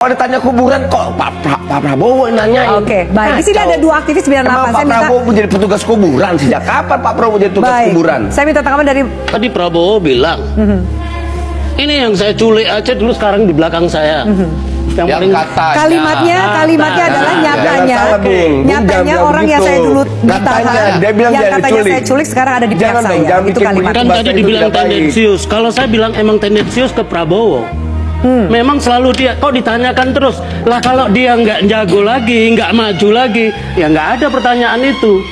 kalau ditanya kuburan kok Pak Prabowo nanyain. Oke, baik. Di sini ada dua aktivis 98. Emang Pak Prabowo jadi petugas kuburan sejak kapan Pak Prabowo jadi petugas kuburan? Saya minta tanggapan dari tadi Prabowo bilang, ini yang saya culik aja dulu sekarang di belakang saya. Yang paling kalimatnya adalah nyatanya orang yang saya dulu ditahan, yang katanya saya culik sekarang ada di pihak saya. Itu kalimat. Kan tadi dibilang tendensius. Kalau saya bilang emang tendensius ke Prabowo. Memang selalu dia, kok ditanyakan terus lah, kalau dia nggak jago lagi, nggak maju lagi, ya nggak ada pertanyaan itu.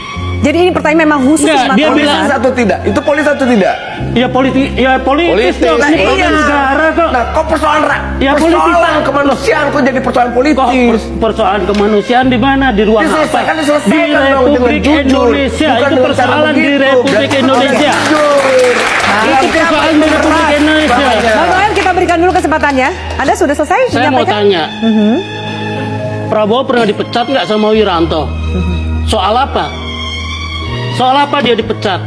Jadi ini pertanyaan memang khusus. Nggak, dia bilang atau tidak? Itu politis atau tidak? Ya politis dong. Nah, Ini negara kok. Nah, kok persoalan persoalan kemanusiaan kok jadi persoalan politis? Persoalan kemanusiaan di mana? Di ruang apa? Di Republik Indonesia. Itu persoalan di Republik Indonesia. Itu persoalan di Republik Indonesia. Bang Noel, kita berikan dulu kesempatannya. Anda sudah selesai? Saya mau tanya, Prabowo pernah dipecat nggak sama Wiranto? Soal apa? Soal apa dia dipecat?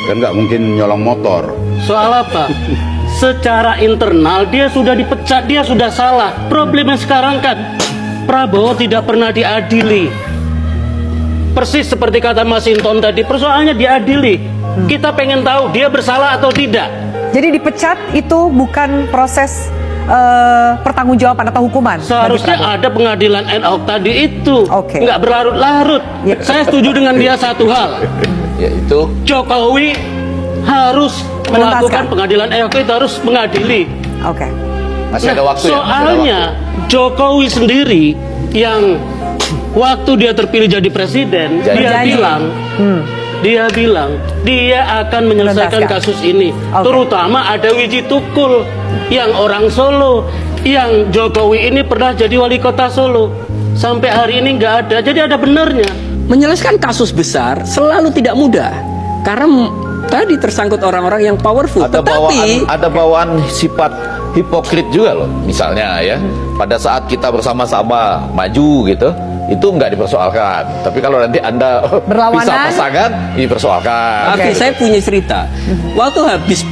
Kan nggak mungkin nyolong motor. Soal apa? Secara internal dia sudah dipecat, dia sudah salah. Problemnya sekarang kan Prabowo tidak pernah diadili. Persis seperti kata Mas Hinton tadi, persoalannya diadili. Kita pengen tahu dia bersalah atau tidak. Jadi dipecat itu bukan proses pertanggungjawaban atau hukuman. Seharusnya ada pengadilan ad hoc tadi itu, nggak berlarut-larut. Saya setuju dengan dia satu hal, yaitu Jokowi harus melakukan pengadilan ad hoc, itu harus mengadili. Masih ada waktu. Soalnya Jokowi sendiri yang waktu dia terpilih jadi presiden, dia bilang dia akan menyelesaikan kasus ini. Terutama ada Wiji Tukul yang orang Solo, yang Jokowi ini pernah jadi wali kota Solo. Sampai hari ini nggak ada. Jadi ada benernya. Menyelesaikan kasus besar selalu tidak mudah karena tadi tersangkut orang-orang yang powerful. Ada bawaan sifat hipokrit juga loh. Misalnya ya, pada saat kita bersama-sama maju gitu, itu nggak dipersoalkan. Tapi kalau nanti Anda bisa pasangan, dipersoalkan. Oke, saya punya cerita. Waktu habis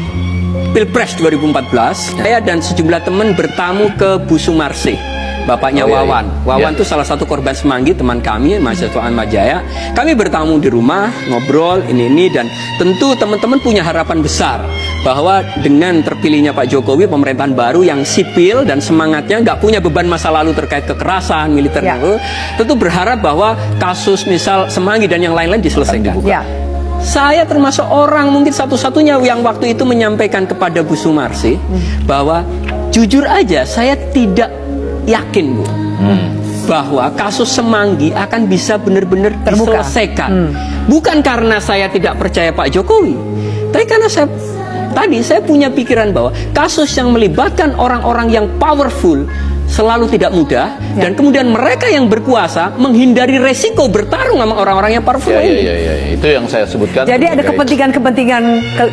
Pilpres 2014, saya dan sejumlah teman bertamu ke Bu Sumarsih, bapaknya Wawan. Wawan itu salah satu korban Semanggi, teman kami, mahasiswa Atmajaya. Kami bertamu di rumah, ngobrol ini dan tentu teman-teman punya harapan besar bahwa dengan terpilihnya Pak Jokowi, pemerintahan baru yang sipil dan semangatnya nggak punya beban masa lalu terkait kekerasan militer, tentu berharap bahwa kasus misal Semanggi dan yang lain-lain diselesaikan. Saya termasuk orang mungkin satu-satunya yang waktu itu menyampaikan kepada Bu Sumarsih bahwa jujur aja saya tidak yakin, Bu, bahwa kasus Semanggi akan bisa benar-benar diselesaikan. Bukan karena saya tidak percaya Pak Jokowi, tapi karena saya punya pikiran bahwa kasus yang melibatkan orang-orang yang powerful selalu tidak mudah, dan kemudian mereka yang berkuasa menghindari resiko bertarung sama orang-orang yang powerful ini. Itu yang saya sebutkan. Jadi ada kepentingan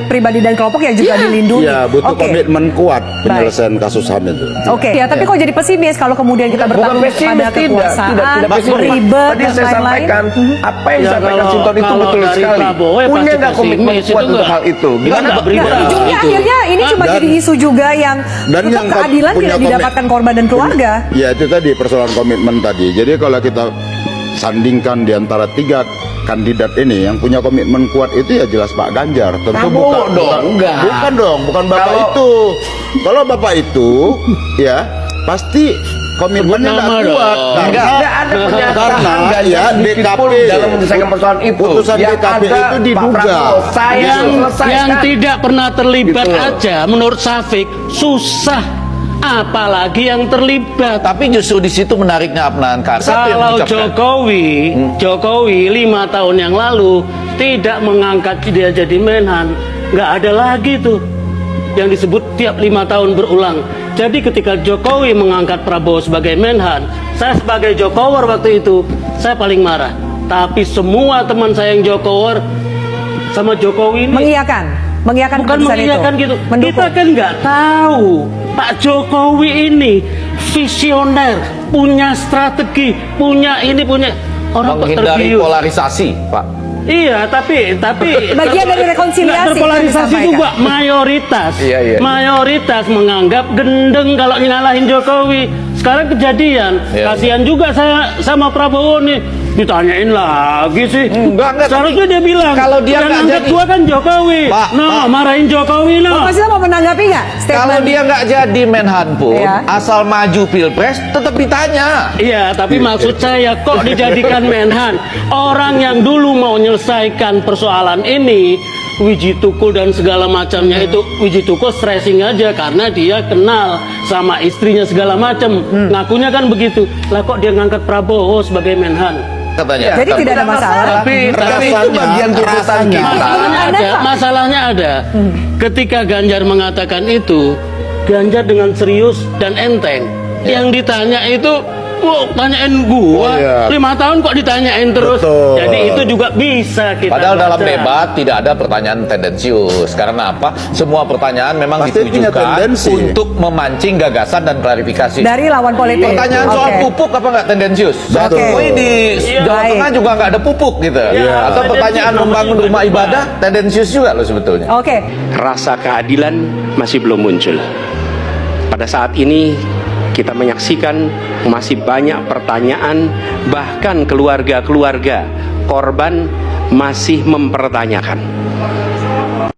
pribadi dan kelompok yang juga dilindungi. Ya, butuh komitmen kuat penyelesaian kasus HAM itu. Tapi kok jadi pesimis kalau kemudian kita bertarung pada kekuasaan, ribet dan lain-lain. Apa yang disampaikan Sinton itu betul sekali. Punya nggak komitmen kuat untuk hal itu? Gimana? Ujungnya akhirnya ini cuma jadi isu juga yang keadilan tidak didapatkan korban dan keluarga. Ya, itu tadi persoalan komitmen tadi. Jadi kalau kita sandingkan di antara tiga kandidat ini, yang punya komitmen kuat itu ya jelas Pak Ganjar. Tentu bukan Bapak itu. Kalau Bapak itu ya pasti komitmennya nggak kuat. Nggak ada pernyataan ya DKP dalam menyelesaikan persoalan itu. Putusan DKP itu diduga. Yang tidak pernah terlibat aja menurut Syafiq susah, apalagi yang terlibat. Tapi justru di situ menariknya Adnan Karsa. Kalau Jokowi 5 tahun yang lalu tidak mengangkat dia jadi Menhan, nggak ada lagi tuh yang disebut tiap 5 tahun berulang. Jadi ketika Jokowi mengangkat Prabowo sebagai Menhan, saya sebagai Jokowar waktu itu saya paling marah. Tapi semua teman saya yang Jokowar sama Jokowi ini mengiyakan bukan mengiyakan gitu. Kita kan nggak tahu Pak Jokowi ini visioner, punya strategi, punya orang menghindari polarisasi, Pak. Iya, tapi bagian dari rekonsiliasi. Terpolarisasi juga mayoritas. Mayoritas menganggap gendeng kalau nyalahin Jokowi. sekarang kejadian. Ya. Kasihan juga saya sama Prabowo nih. Ditanyain lagi sih. Enggak, Seharusnya dia bilang kalau dia yang nggak angkat jadi- gua kan Jokowi. Pak, Marahin Jokowi Bang Masita mau menanggapi nggak Kalau statement? dia nggak jadi Menhan pun, Iya. asal maju pilpres tetap ditanya. Iya, tapi maksud saya kok dijadikan Menhan? Orang yang dulu mau menyelesaikan persoalan ini, Wiji Tukul dan segala macamnya itu, Wiji Tukul stressing aja karena dia kenal sama istrinya segala macam. Ngakunya kan begitu. Lah kok dia ngangkat Prabowo sebagai Menhan? Katanya. Jadi tidak ada masalah. Tapi itu bagian tuntutan kita. Masalahnya ada. Ketika Ganjar mengatakan itu, Ganjar dengan serius dan enteng. Yang ditanya itu, tanyain gua. Oh, iya. 5 tahun kok ditanyain terus. Betul. Jadi itu juga bisa kita Padahal dalam baca. debat tidak ada pertanyaan tendensius. Karena apa? Semua pertanyaan memang Pasti punya ditujukan tendensi. untuk memancing gagasan dan klarifikasi. Dari lawan politik. Pertanyaan soal Oke. pupuk apa nggak tendensius? Betul. Oh, di Iya. Jawa Baik. Tengah juga nggak ada pupuk gitu. Iya. Atau pertanyaan Tendensius membangun namanya rumah juga. ibadah tendensius juga loh sebetulnya. Oke. Rasa keadilan masih belum muncul. Pada saat ini kita menyaksikan masih banyak pertanyaan, bahkan keluarga-keluarga korban masih mempertanyakan